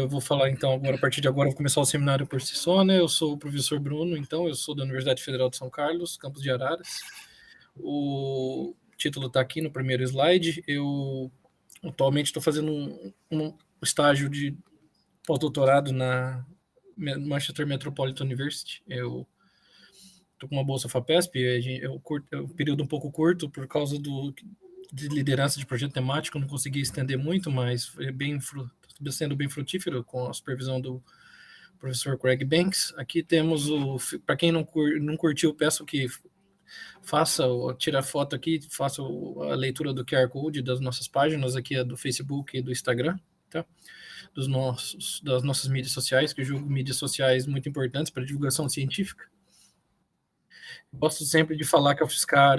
Eu vou falar então agora, a partir de agora, eu vou começar o seminário por si só, né? Eu sou o professor Bruno, então, eu sou da Universidade Federal de São Carlos, campus de Araras. O título está aqui no primeiro slide. Eu atualmente estou fazendo um estágio de pós-doutorado na Manchester Metropolitan University. Eu estou com uma bolsa FAPESP, é um período um pouco curto por causa de liderança de projeto temático, não consegui estender muito, mas foi sendo bem frutífero com a supervisão do professor Craig Banks. Aqui temos para quem não curtiu, peço que tire a foto aqui, faça a leitura do QR Code das nossas páginas, aqui é do Facebook e do Instagram, tá? Das nossas mídias sociais, que eu julgo mídias sociais muito importantes para divulgação científica. Gosto sempre de falar que a UFSCar,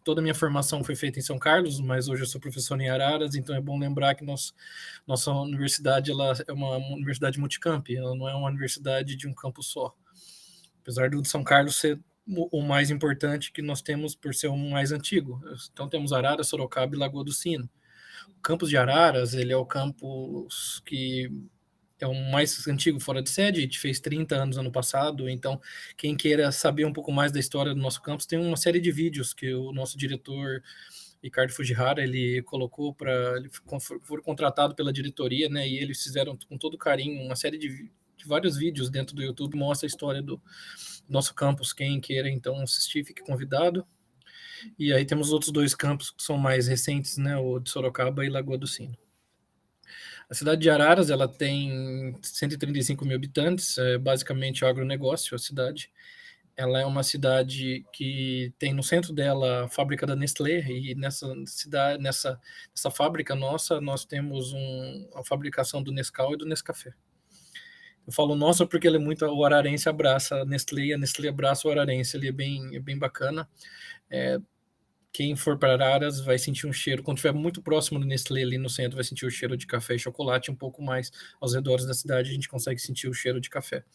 toda a minha formação foi feita em São Carlos, mas hoje eu sou professor em Araras, então é bom lembrar que nossa universidade ela é uma universidade multicamp, ela não é uma universidade de um campo só. Apesar do de São Carlos ser o mais importante que nós temos por ser o mais antigo. Então temos Araras, Sorocaba e Lagoa do Sino. O campus de Araras, ele é o campus que é o mais antigo fora de sede, a gente fez 30 anos ano passado, então quem queira saber um pouco mais da história do nosso campus, tem uma série de vídeos que o nosso diretor Ricardo Fujihara, ele colocou ele foi contratado pela diretoria, né, e eles fizeram com todo carinho uma série de vários vídeos dentro do YouTube, mostra a história do nosso campus, quem queira então assistir, fique convidado. E aí temos outros dois campos que são mais recentes, né, o de Sorocaba e Lagoa do Sino. A cidade de Araras, ela tem 135 mil habitantes, é basicamente agronegócio a cidade. Ela é uma cidade que tem no centro dela a fábrica da Nestlé, e nessa fábrica nossa, nós temos a fabricação do Nescau e do Nescafé. Eu falo nossa porque ele é muito, o ararense abraça a Nestlé abraça o ararense, ele é bem bacana. Quem for para Araras vai sentir um cheiro, quando estiver muito próximo do Nestlé ali no centro, vai sentir o cheiro de café e chocolate, um pouco mais aos redores da cidade a gente consegue sentir o cheiro de café.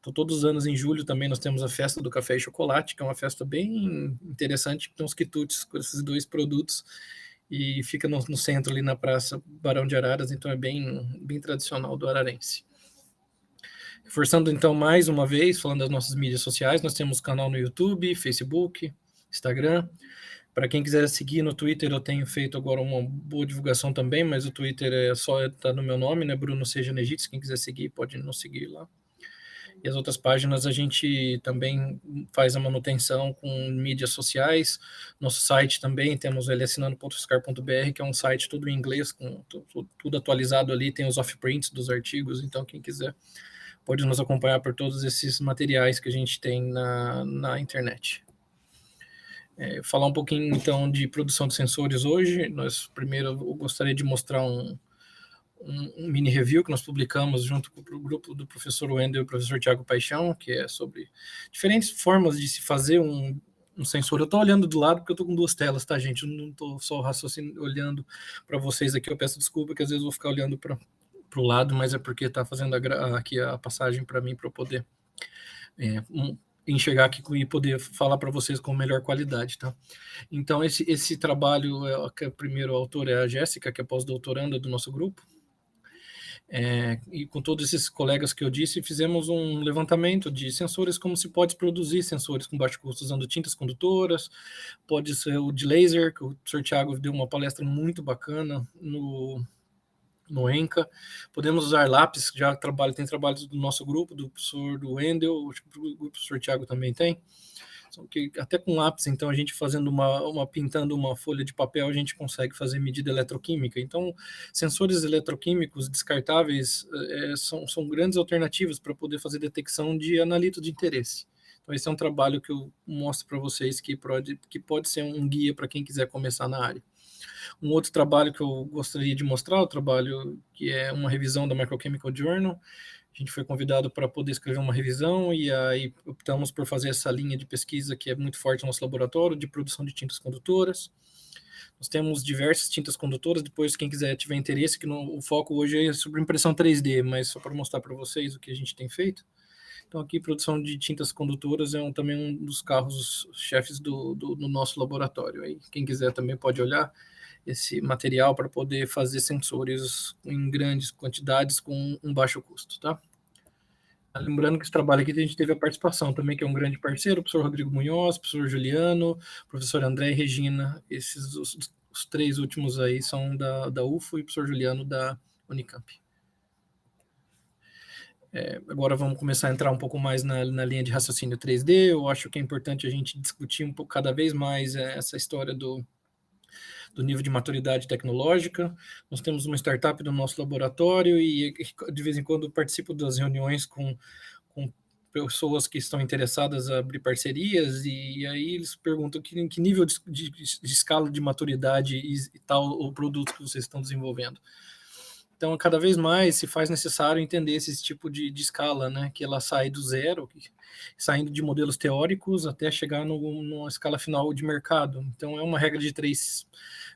Então todos os anos em julho também nós temos a festa do café e chocolate, que é uma festa bem interessante, tem uns quitutes com esses dois produtos, e fica no centro ali na Praça Barão de Araras, então é bem tradicional do ararense. Reforçando então mais uma vez, falando das nossas mídias sociais, nós temos canal no YouTube, Facebook, Instagram. Para quem quiser seguir no Twitter, eu tenho feito agora uma boa divulgação também, mas o Twitter tá no meu nome, né? Bruno Seja Negites. Quem quiser seguir, pode nos seguir lá. E as outras páginas a gente também faz a manutenção com mídias sociais. Nosso site também, temos o lassinando.fiscar.br, que é um site tudo em inglês, com tudo atualizado ali, tem os off-prints dos artigos, então quem quiser pode nos acompanhar por todos esses materiais que a gente tem na internet. Falar um pouquinho, então, de produção de sensores hoje. Primeiro, eu gostaria de mostrar um mini review que nós publicamos junto com o grupo do professor Wendel e o professor Tiago Paixão, que é sobre diferentes formas de se fazer um sensor. Eu estou olhando do lado porque eu estou com duas telas, tá, gente? Eu não estou só olhando para vocês aqui. Eu peço desculpa que às vezes eu vou ficar olhando para o lado, mas é porque está fazendo aqui a passagem para mim, para eu poder enxergar aqui e poder falar para vocês com melhor qualidade, tá? Então, esse trabalho, que o primeiro autor é a Jéssica, que é pós-doutoranda do nosso grupo, e com todos esses colegas que eu disse, fizemos um levantamento de sensores, como se pode produzir sensores com baixo custo usando tintas condutoras, pode ser o de laser, que o professor Thiago deu uma palestra muito bacana no ENCA. Podemos usar lápis, tem trabalhos do nosso grupo, do professor do Wendel, o professor Thiago também tem. Que até com lápis, então, a gente fazendo pintando uma folha de papel, a gente consegue fazer medida eletroquímica. Então, sensores eletroquímicos descartáveis são grandes alternativas para poder fazer detecção de analito de interesse. Então, esse é um trabalho que eu mostro para vocês que pode ser um guia para quem quiser começar na área. Um outro trabalho que eu gostaria de mostrar, o trabalho que é uma revisão da Microchemical Journal. A gente foi convidado para poder escrever uma revisão e aí optamos por fazer essa linha de pesquisa que é muito forte no nosso laboratório, de produção de tintas condutoras. Nós temos diversas tintas condutoras, depois quem tiver interesse, que o foco hoje é sobre impressão 3D, mas só para mostrar para vocês o que a gente tem feito. Então aqui produção de tintas condutoras é também um dos carros-chefes do nosso laboratório. Aí, quem quiser também pode olhar. esse material para poder fazer sensores em grandes quantidades com um baixo custo, tá? Lembrando que esse trabalho aqui a gente teve a participação também, que é um grande parceiro, o professor Rodrigo Munhoz, o professor Juliano, o professor André e Regina, esses os 3 últimos aí são da UFO e o professor Juliano da Unicamp. Agora vamos começar a entrar um pouco mais na linha de raciocínio 3D. Eu acho que é importante a gente discutir um pouco cada vez mais essa história do nível de maturidade tecnológica. Nós temos uma startup no nosso laboratório e de vez em quando participo das reuniões com pessoas que estão interessadas a abrir parcerias, e aí eles perguntam que nível de escala de maturidade e tal o produto que vocês estão desenvolvendo. Então, cada vez mais se faz necessário entender esse tipo de escala, né? Que ela sai do zero, saindo de modelos teóricos até chegar numa escala final de mercado. Então, é uma regra de 3,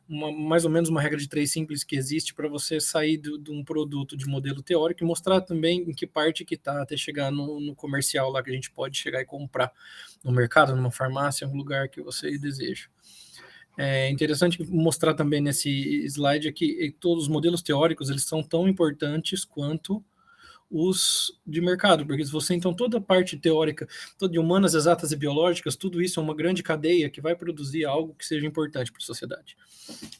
mais ou menos uma regra de 3 simples que existe para você sair de um produto de modelo teórico e mostrar também em que parte que está até chegar no comercial lá que a gente pode chegar e comprar no mercado, numa farmácia, um lugar que você deseja. É interessante mostrar também nesse slide que todos os modelos teóricos eles são tão importantes quanto os de mercado, porque se você, então, toda a parte teórica, toda de humanas, exatas e biológicas, tudo isso é uma grande cadeia que vai produzir algo que seja importante para a sociedade.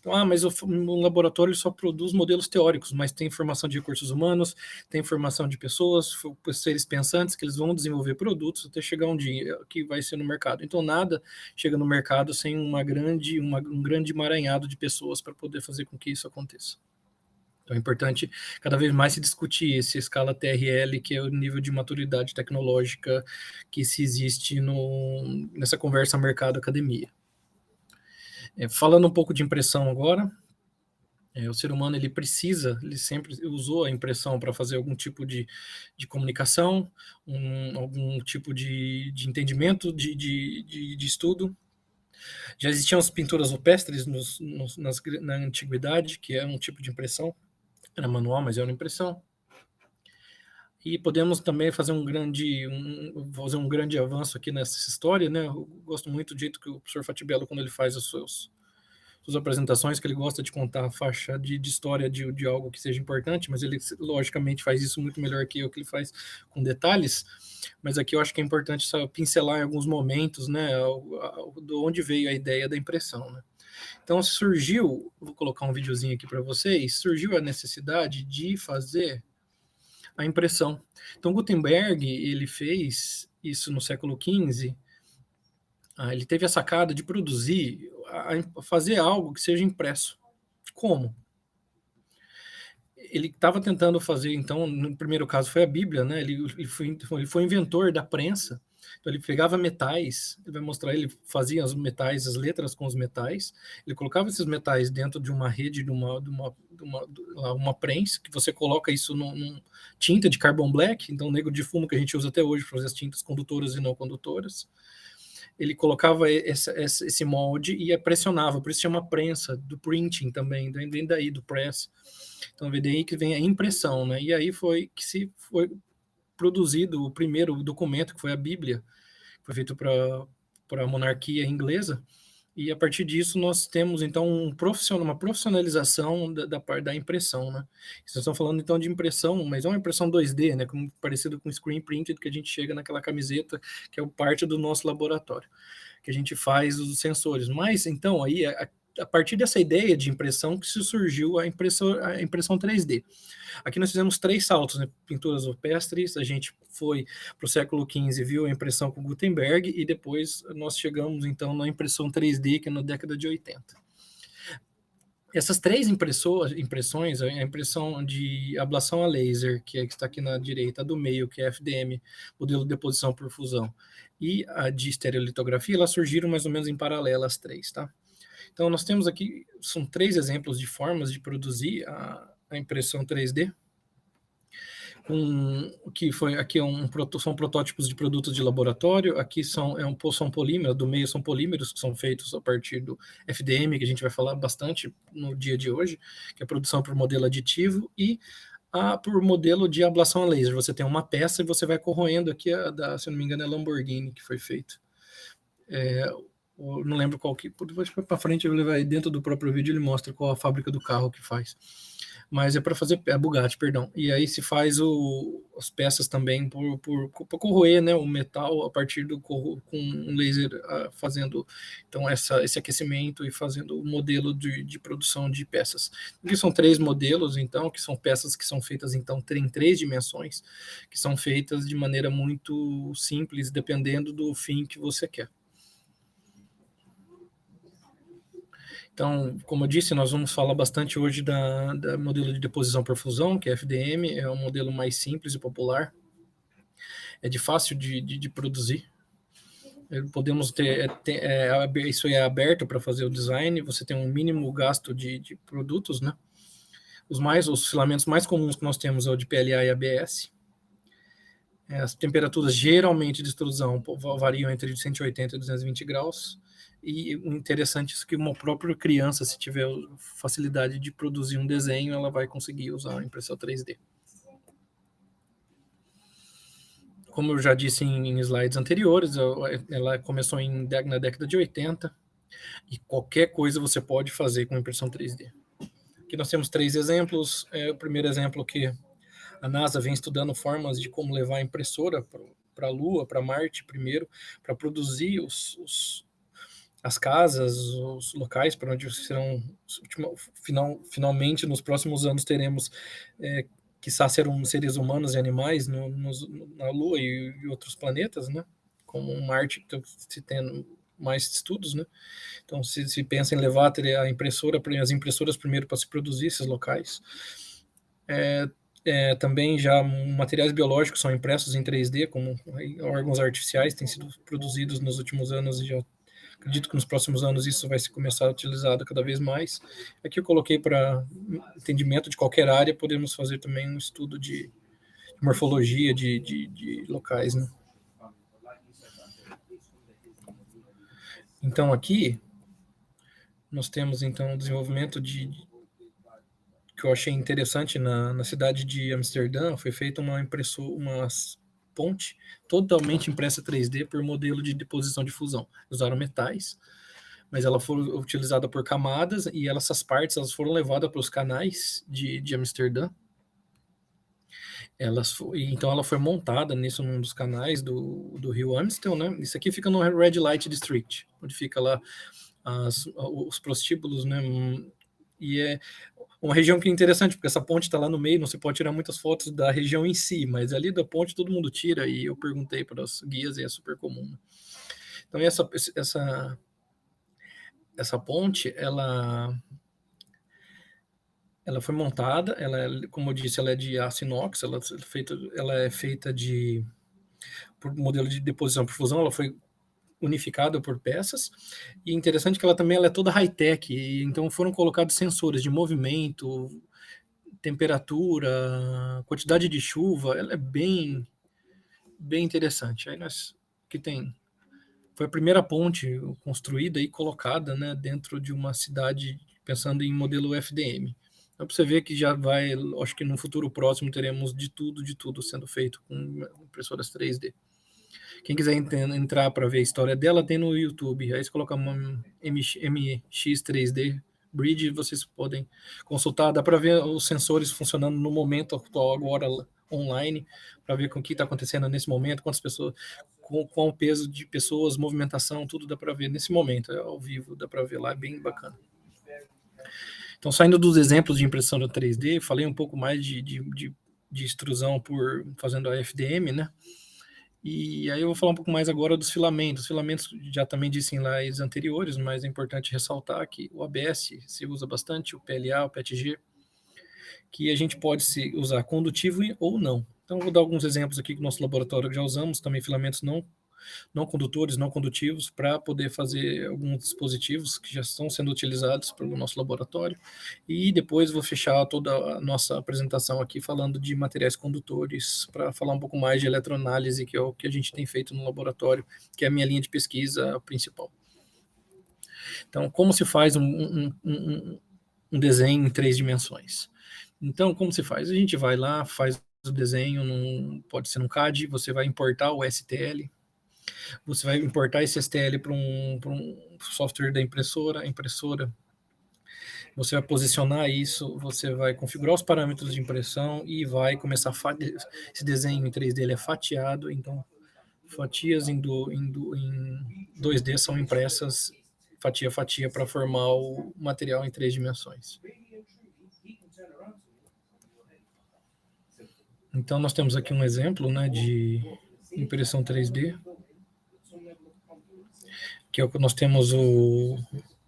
Então, mas um laboratório só produz modelos teóricos, mas tem formação de recursos humanos, tem formação de pessoas, seres pensantes, que eles vão desenvolver produtos até chegar um dia que vai ser no mercado. Então, nada chega no mercado sem um grande emaranhado de pessoas para poder fazer com que isso aconteça. Então, é importante cada vez mais se discutir essa escala TRL, que é o nível de maturidade tecnológica que se existe nessa conversa mercado-academia. Falando um pouco de impressão agora, o ser humano ele sempre usou a impressão para fazer algum tipo de comunicação, algum tipo de entendimento, de estudo. Já existiam as pinturas rupestres na antiguidade, que é um tipo de impressão. Era manual, mas era uma impressão. E podemos também fazer um grande avanço aqui nessa história, né? Eu gosto muito do jeito que o professor Fatibello, quando ele faz as suas apresentações, que ele gosta de contar a faixa de história de algo que seja importante, mas ele, logicamente, faz isso muito melhor que eu, que ele faz com detalhes. Mas aqui eu acho que é importante só pincelar em alguns momentos, né? De onde veio a ideia da impressão, né? Então vou colocar um videozinho aqui para vocês, surgiu a necessidade de fazer a impressão. Então Gutenberg, ele fez isso no século XV, ele teve a sacada de produzir, fazer algo que seja impresso. Como? Ele estava tentando fazer, então, no primeiro caso foi a Bíblia, né? Ele foi inventor da prensa. Então ele pegava metais, ele vai mostrar, ele fazia os metais, as letras com os metais, ele colocava esses metais dentro de uma rede, de uma prensa, que você coloca isso num tinta de carbon black, então negro de fumo que a gente usa até hoje para fazer as tintas condutoras e não condutoras. Ele colocava esse molde e pressionava, por isso chama prensa, do printing também, vem daí, do press. Então vem daí que vem a impressão, né? E aí foi produzido o primeiro documento, que foi a Bíblia, que foi feito para a monarquia inglesa, e a partir disso nós temos então uma profissionalização da impressão, né? Vocês estão falando então de impressão, mas é uma impressão 2D, né? Como parecido com screen printed, que a gente chega naquela camiseta, que é parte do nosso laboratório, que a gente faz os sensores. Mas então aí a partir dessa ideia de impressão que se surgiu a impressão 3D. Aqui nós fizemos 3 saltos, né? Pinturas rupestres, a gente foi para o século XV, viu a impressão com Gutenberg, e depois nós chegamos então na impressão 3D, que é na década de 80. Essas 3 impressões, a impressão de ablação a laser, que está aqui na direita, a do meio, que é FDM, modelo de deposição por fusão, e a de estereolitografia, elas surgiram mais ou menos em paralelo, as 3, tá? Então, nós temos aqui, são 3 exemplos de formas de produzir a impressão 3D, são protótipos de produtos de laboratório, aqui são polímeros, do meio são polímeros que são feitos a partir do FDM, que a gente vai falar bastante no dia de hoje, que é a produção por modelo aditivo, e por modelo de ablação a laser. Você tem uma peça e você vai corroendo aqui, se eu não me engano, é Lamborghini que foi feito. não lembro qual que, depois para frente eu vou levar aí dentro do próprio vídeo, ele mostra qual a fábrica do carro que faz. Mas é para fazer, Bugatti, perdão. E aí se faz as peças também para corroer, né, o metal a partir com um laser fazendo então esse aquecimento e fazendo o modelo de produção de peças. Aqui são 3 modelos, então, que são peças que são feitas então em 3 dimensões, que são feitas de maneira muito simples, dependendo do fim que você quer. Então, como eu disse, nós vamos falar bastante hoje da modelo de deposição por fusão, que é FDM, é um modelo mais simples e popular, é de fácil de produzir. Podemos ter, isso é aberto para fazer o design, você tem um mínimo gasto de produtos, né? Os filamentos mais comuns que nós temos é o de PLA e ABS. As temperaturas geralmente de extrusão variam entre 180 e 220 graus. E o interessante é que uma própria criança, se tiver facilidade de produzir um desenho, ela vai conseguir usar a impressão 3D. Como eu já disse em slides anteriores, ela começou na década de 80, e qualquer coisa você pode fazer com impressão 3D. Aqui nós temos 3 exemplos. O primeiro exemplo que a NASA vem estudando formas de como levar a impressora para a Lua, para Marte primeiro, para produzir as casas, os locais para onde serão, finalmente, nos próximos anos teremos, quiçá serão seres humanos e animais na Lua e outros planetas, né? Como Marte, se tem mais estudos, né? Então, se pensa em levar as impressoras primeiro para se produzir esses locais. Também já materiais biológicos são impressos em 3D, como órgãos artificiais têm sido produzidos nos últimos anos, e já acredito que nos próximos anos isso vai se começar a ser utilizado cada vez mais. Aqui eu coloquei para entendimento de qualquer área, podemos fazer também um estudo de morfologia de locais, né? Então aqui nós temos então o desenvolvimento que eu achei interessante na cidade de Amsterdã. Foi feita uma ponte totalmente impressa 3D por modelo de deposição de fusão. Usaram metais, mas ela foi utilizada por camadas, e essas partes foram levadas para os canais de Amsterdã. Então ela foi montada num dos canais do rio Amstel, né? Isso aqui fica no Red Light District, onde fica lá os prostíbulos, né? E é uma região que é interessante, porque essa ponte está lá no meio, não se pode tirar muitas fotos da região em si, mas ali da ponte todo mundo tira, e eu perguntei para os guias e é super comum, né? Então essa ponte, ela foi montada, como eu disse, ela é de aço inox, ela é feita por modelo de deposição por fusão, ela foi unificada por peças, e interessante que ela também é toda high-tech, então foram colocados sensores de movimento, temperatura, quantidade de chuva. Ela é bem interessante. Aí foi a primeira ponte construída e colocada, né, dentro de uma cidade, pensando em modelo FDM. Então, para você ver que já acho que no futuro próximo teremos de tudo sendo feito com impressoras 3D. Quem quiser entrar para ver a história dela, tem no YouTube. Aí você coloca uma MX3D Bridge, vocês podem consultar. Dá para ver os sensores funcionando no momento atual, agora online, para ver o que está acontecendo nesse momento, quantas pessoas, com o peso de pessoas, movimentação, tudo dá para ver nesse momento, ao vivo, dá para ver lá, é bem bacana. Então, saindo dos exemplos de impressão 3D, falei um pouco mais de extrusão fazendo a FDM, né? E aí eu vou falar um pouco mais agora dos filamentos. Os filamentos já também disse em slides anteriores, mas é importante ressaltar que o ABS se usa bastante, o PLA, o PETG, que a gente pode usar condutivo ou não. Então eu vou dar alguns exemplos aqui que no nosso laboratório já usamos, também filamentos não condutores, não condutivos, para poder fazer alguns dispositivos que já estão sendo utilizados pelo nosso laboratório. E depois vou fechar toda a nossa apresentação aqui falando de materiais condutores, para falar um pouco mais de eletroanálise, que é o que a gente tem feito no laboratório, que é a minha linha de pesquisa principal. Então, como se faz um desenho em 3 dimensões? Então, como se faz? A gente vai lá, faz o desenho, pode ser num CAD, você vai importar o STL, você vai importar esse STL para software da impressora, a impressora, você vai posicionar isso, você vai configurar os parâmetros de impressão e vai começar esse desenho em 3D ele é fatiado, então fatias em 2D são impressas fatia a fatia para formar o material em 3 dimensões. Então nós temos aqui um exemplo, né, de impressão 3D, que é o que nós temos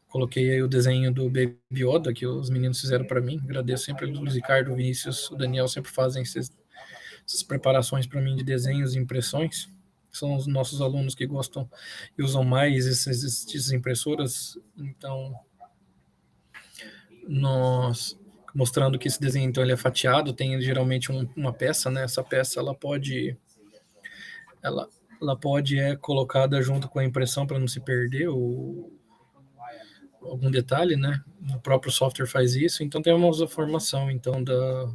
coloquei aí o desenho do Baby Yoda que os meninos fizeram para mim. Agradeço sempre o Luiz Ricardo, o Vinícius, o Daniel sempre fazem essas preparações para mim de desenhos e impressões. São os nossos alunos que gostam e usam mais essas impressoras. Então, nós mostrando que esse desenho então ele é fatiado, tem geralmente uma peça, né? Essa peça ela pode colocada junto com a impressão para não se perder algum detalhe, né? O próprio software faz isso, então temos a formação então do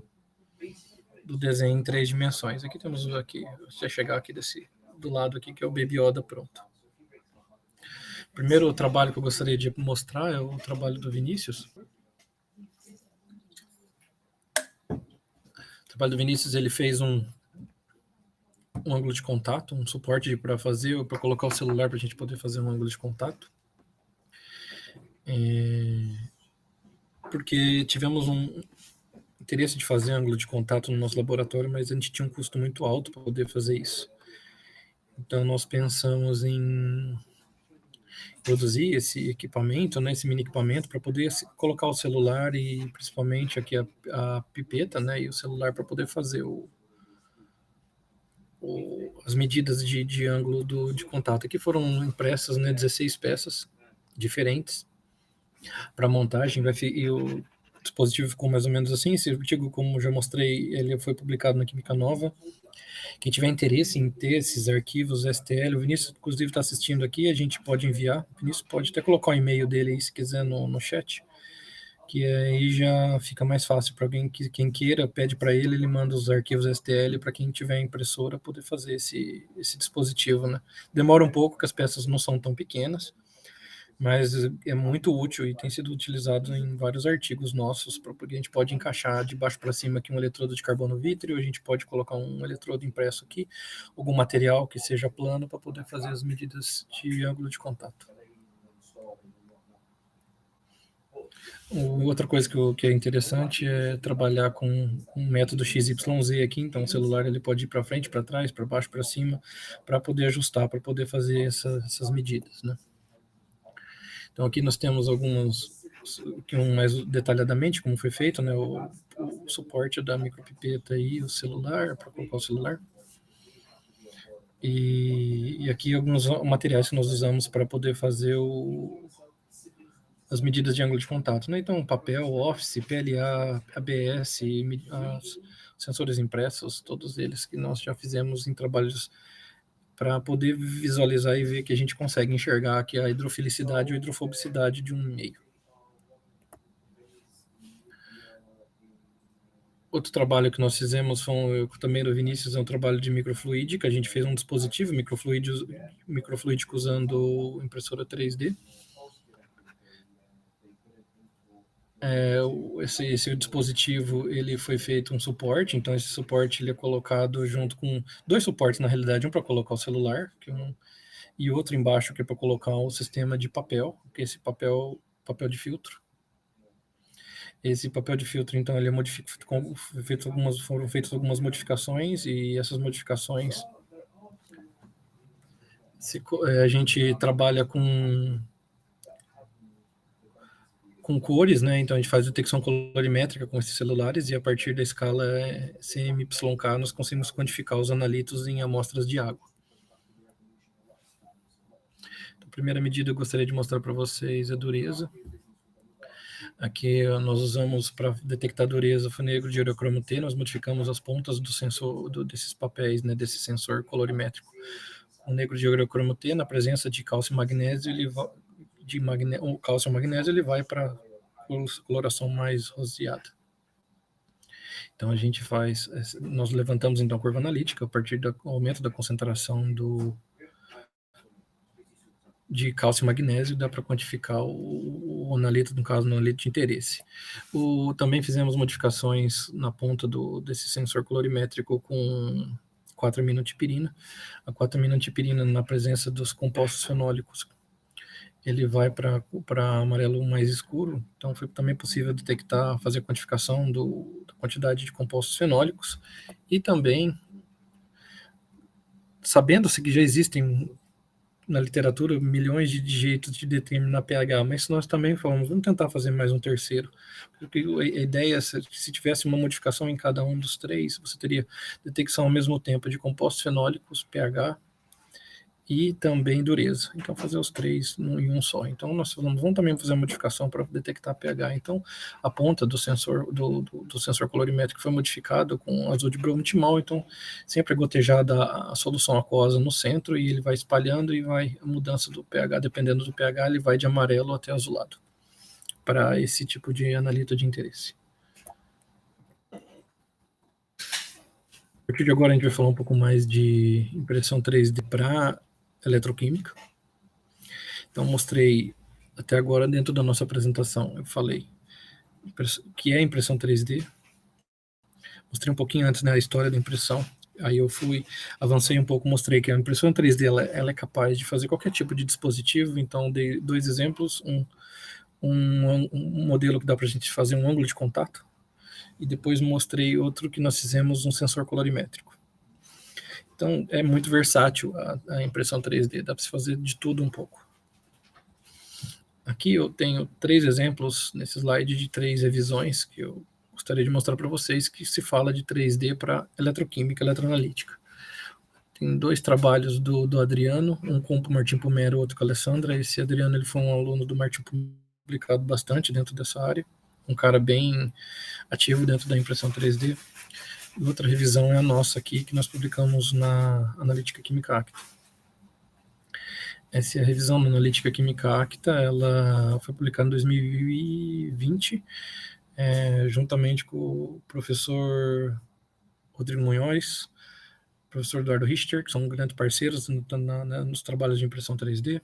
desenho em 3 dimensões. Aqui temos aqui, você chegar aqui do lado aqui que é o Baby Yoda pronto. Primeiro trabalho que eu gostaria de mostrar é o trabalho do Vinícius. O trabalho do Vinícius, ele fez um ângulo de contato, um suporte para colocar o celular para a gente poder fazer um ângulo de contato. Porque tivemos um interesse de fazer ângulo de contato no nosso laboratório, mas a gente tinha um custo muito alto para poder fazer isso. Então nós pensamos em produzir esse equipamento, né, esse mini equipamento para poder colocar o celular e principalmente aqui a pipeta, né, e o celular para poder fazer as medidas de ângulo de contato. Aqui foram impressas, né, 16 peças diferentes para montagem, e o dispositivo ficou mais ou menos assim. Esse artigo, como já mostrei, ele foi publicado na Química Nova. Quem tiver interesse em ter esses arquivos STL, o Vinícius, inclusive, está assistindo aqui, a gente pode enviar. O Vinícius pode até colocar o e-mail dele aí, se quiser, no chat, que aí já fica mais fácil para alguém quem queira, pede para ele, ele manda os arquivos STL para quem tiver impressora poder fazer esse dispositivo, né? Demora um pouco, porque as peças não são tão pequenas, mas é muito útil e tem sido utilizado em vários artigos nossos, porque a gente pode encaixar de baixo para cima aqui um eletrodo de carbono vítreo, a gente pode colocar um eletrodo impresso aqui, algum material que seja plano para poder fazer as medidas de ângulo de contato. Outra coisa que é interessante é trabalhar com um método XYZ aqui, então o celular ele pode ir para frente, para trás, para baixo, para cima, para poder ajustar, para poder fazer essas medidas, né? Então aqui nós temos algumas, mais detalhadamente como foi feito, né, o suporte da micropipeta e o celular, para colocar o celular. E aqui alguns materiais que nós usamos para poder fazer as medidas de ângulo de contato, né? Então papel, Office, PLA, ABS, sensores impressos, todos eles que nós já fizemos em trabalhos para poder visualizar e ver que a gente consegue enxergar aqui a hidrofilicidade ou hidrofobicidade de um meio. Outro trabalho que nós fizemos também do Vinícius é um trabalho de microfluídica. A gente fez um dispositivo microfluídico usando impressora 3D. Esse dispositivo ele foi feito um suporte, então esse suporte ele é colocado junto com 2 suportes na realidade, um para colocar o celular e outro embaixo que é para colocar o sistema de papel, que é esse papel de filtro. Esse papel de filtro então ele foram feitas algumas modificações, e essas modificações a gente trabalha com cores, né? Então a gente faz detecção colorimétrica com esses celulares e a partir da escala CMYK nós conseguimos quantificar os analitos em amostras de água. Então, a primeira medida eu gostaria de mostrar para vocês é a dureza. Aqui nós usamos para detectar a dureza o negro de ureocromo T, nós modificamos as pontas do sensor desses papéis, né, desse sensor colorimétrico. O negro de ureocromo T, na presença de cálcio e magnésio, o cálcio e magnésio ele vai para coloração mais roseada. Então a gente nós levantamos então a curva analítica a partir do aumento da concentração de cálcio e magnésio, dá para quantificar o analito, no caso, no analito de interesse. Também fizemos modificações na ponta desse sensor colorimétrico com 4-aminotipirina. A 4-aminotipirina, na presença dos compostos fenólicos, ele vai para amarelo mais escuro, então foi também possível detectar, fazer a quantificação da quantidade de compostos fenólicos, e também, sabendo-se que já existem na literatura milhões de jeitos de determinar pH, mas nós também falamos, vamos tentar fazer mais um terceiro, porque a ideia, se tivesse uma modificação em cada um dos três, você teria detecção ao mesmo tempo de compostos fenólicos, pH e também dureza. Então, fazer os três em um só. Então, nós vamos também fazer uma modificação para detectar pH. Então, a ponta do sensor do sensor colorimétrico foi modificado com azul de bromo-timol. Então, sempre é gotejada a solução aquosa no centro e ele vai espalhando e vai a mudança do pH, dependendo do pH, ele vai de amarelo até azulado para esse tipo de analito de interesse. A partir de agora, a gente vai falar um pouco mais de impressão 3D para eletroquímica. Então, mostrei até agora, dentro da nossa apresentação, eu falei o que é impressão 3D. Mostrei um pouquinho antes, né, a história da impressão. Aí eu avancei um pouco, mostrei que a impressão 3D ela é capaz de fazer qualquer tipo de dispositivo. Então, dei 2 exemplos. Um modelo que dá para a gente fazer um ângulo de contato. E depois mostrei outro que nós fizemos um sensor colorimétrico. Então, é muito versátil a impressão 3D, dá para se fazer de tudo um pouco. Aqui eu tenho 3 exemplos nesse slide de 3 revisões que eu gostaria de mostrar para vocês, que se fala de 3D para eletroquímica e eletroanalítica. Tem 2 trabalhos do Adriano, um com o Martim Pomero, outro com a Alessandra. Esse Adriano ele foi um aluno do Martim, publicado bastante dentro dessa área, um cara bem ativo dentro da impressão 3D. Outra revisão é a nossa aqui, que nós publicamos na Analítica Química Acta. Essa é a revisão da Analítica Química Acta, ela foi publicada em 2020, juntamente com o professor Rodrigo Munhoz, o professor Eduardo Richter, que são grandes parceiros nos trabalhos de impressão 3D.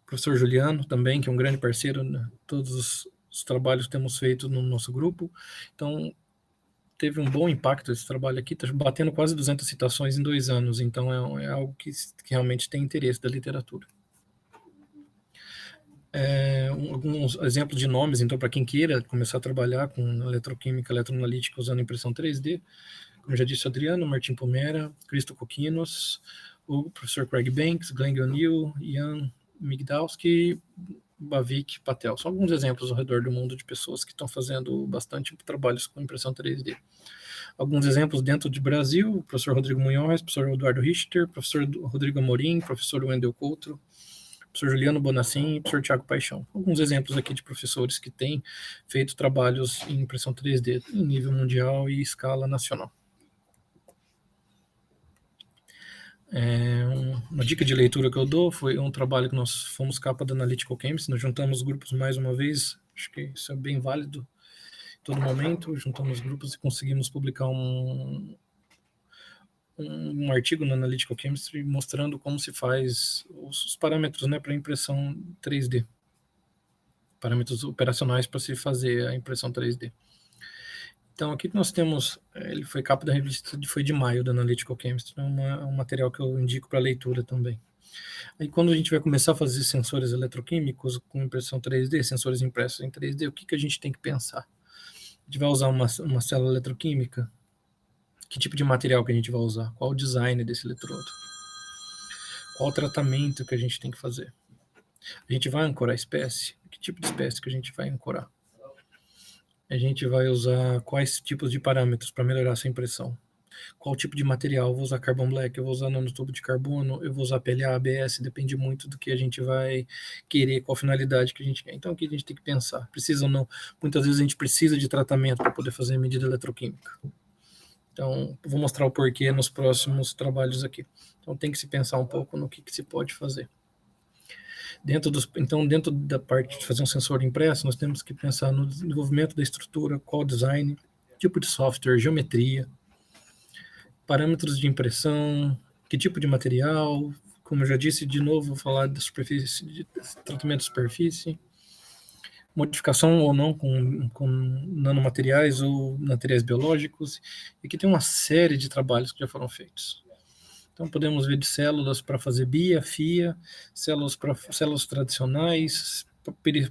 O professor Juliano também, que é um grande parceiro, né? Todos os trabalhos que temos feito no nosso grupo. Então, teve um bom impacto esse trabalho aqui, está batendo quase 200 citações em 2 anos, então é algo que realmente tem interesse da literatura. Alguns exemplos de nomes, então, para quem queira começar a trabalhar com eletroquímica, eletroanalítica usando impressão 3D, como já disse o Adriano, Martim Pomera, Cristo Kokinos, o professor Craig Banks, Glenn O'Neill, Ian Migdalski, Bhavik Patel. São alguns exemplos ao redor do mundo de pessoas que estão fazendo bastante trabalhos com impressão 3D. Alguns exemplos dentro de Brasil, o professor Rodrigo Munhoz, o professor Eduardo Richter, o professor Rodrigo Amorim, o professor Wendel Coutro, o professor Juliano Bonassin e o professor Tiago Paixão. Alguns exemplos aqui de professores que têm feito trabalhos em impressão 3D em nível mundial e escala nacional. Uma dica de leitura que eu dou foi um trabalho que nós fomos capa da Analytical Chemistry, nós juntamos grupos mais uma vez, acho que isso é bem válido em todo momento, juntamos grupos e conseguimos publicar um artigo na Analytical Chemistry mostrando como se faz os parâmetros, né, para impressão 3D, parâmetros operacionais para se fazer a impressão 3D. Então, aqui nós temos, ele foi capa da revista, foi de maio da Analytical Chemistry, um material que eu indico para leitura também. Aí, quando a gente vai começar a fazer sensores eletroquímicos com impressão 3D, sensores impressos em 3D, o que a gente tem que pensar? A gente vai usar uma célula eletroquímica? Que tipo de material que a gente vai usar? Qual o design desse eletrodo? Qual o tratamento que a gente tem que fazer? A gente vai ancorar a espécie? Que tipo de espécie que a gente vai ancorar? A gente vai usar quais tipos de parâmetros para melhorar essa impressão? Qual tipo de material? Eu vou usar carbon black, eu vou usar nanotubo de carbono, eu vou usar PLA, ABS, depende muito do que a gente vai querer, qual finalidade que a gente quer. Então, o que a gente tem que pensar? Precisa ou não? Muitas vezes a gente precisa de tratamento para poder fazer a medida eletroquímica. Então, vou mostrar o porquê nos próximos trabalhos aqui. Então, tem que se pensar um pouco no que se pode fazer. Então, dentro da parte de fazer um sensor impresso, nós temos que pensar no desenvolvimento da estrutura, qual design, tipo de software, geometria, parâmetros de impressão, que tipo de material, como eu já disse, de novo, vou falar da superfície, de tratamento de superfície, modificação ou não com nanomateriais ou materiais biológicos, e aqui tem uma série de trabalhos que já foram feitos. Então, podemos ver de células para fazer BIA, FIA, células tradicionais,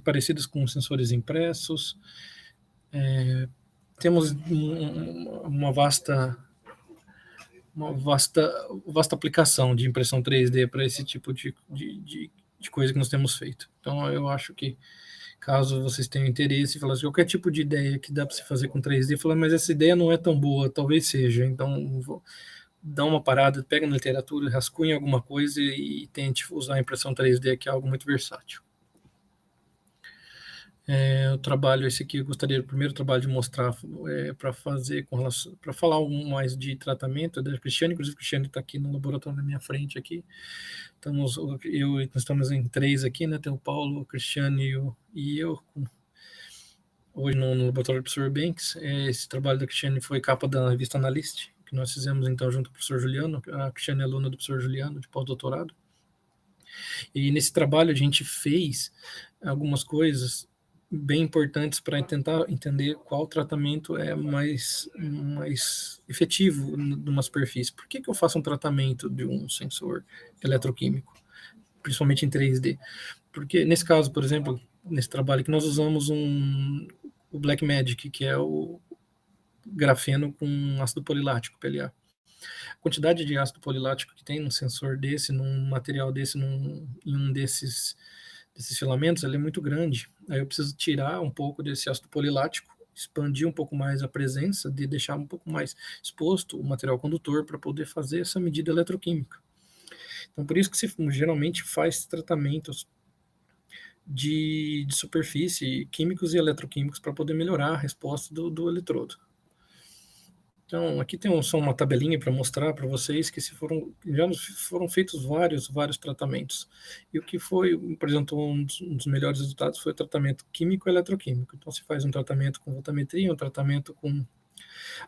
parecidas com sensores impressos. Temos uma vasta aplicação de impressão 3D para esse tipo de coisa que nós temos feito. Então, eu acho que, caso vocês tenham interesse, falar assim, qualquer tipo de ideia que dá para se fazer com 3D, falar, mas essa ideia não é tão boa, talvez seja. Então, dá uma parada, pega na literatura, rascunha alguma coisa e tente usar a impressão 3D, que é algo muito versátil. O trabalho, esse aqui, eu gostaria, o primeiro trabalho de mostrar para fazer, para falar mais de tratamento, da Cristiane, inclusive o Cristiane está aqui no laboratório na minha frente aqui. Nós estamos em 3 aqui, né? Tem o Paulo, o Cristiane e eu, hoje no laboratório do professor Banks. Esse trabalho da Cristiane foi capa da revista Analyst, que nós fizemos então junto com o professor Juliano. A Cristiane é aluna do professor Juliano, de pós-doutorado. E nesse trabalho a gente fez algumas coisas bem importantes para tentar entender qual tratamento é mais efetivo numa superfície. Por que eu faço um tratamento de um sensor eletroquímico, principalmente em 3D? Porque nesse caso, por exemplo, nesse trabalho que nós usamos o Blackmagic, que é o grafeno com ácido polilático, PLA. A quantidade de ácido polilático que tem num sensor desse, num material desse, em um desses filamentos, ele é muito grande. Aí eu preciso tirar um pouco desse ácido polilático, expandir um pouco mais a presença, de deixar um pouco mais exposto o material condutor para poder fazer essa medida eletroquímica. Então, por isso que se geralmente faz tratamentos de superfície, químicos e eletroquímicos, para poder melhorar a resposta do eletrodo. Então, aqui tem só uma tabelinha para mostrar para vocês que já foram feitos vários tratamentos. E o que foi, por exemplo, um dos melhores resultados foi o tratamento químico e eletroquímico. Então, se faz um tratamento com voltametria, um tratamento com...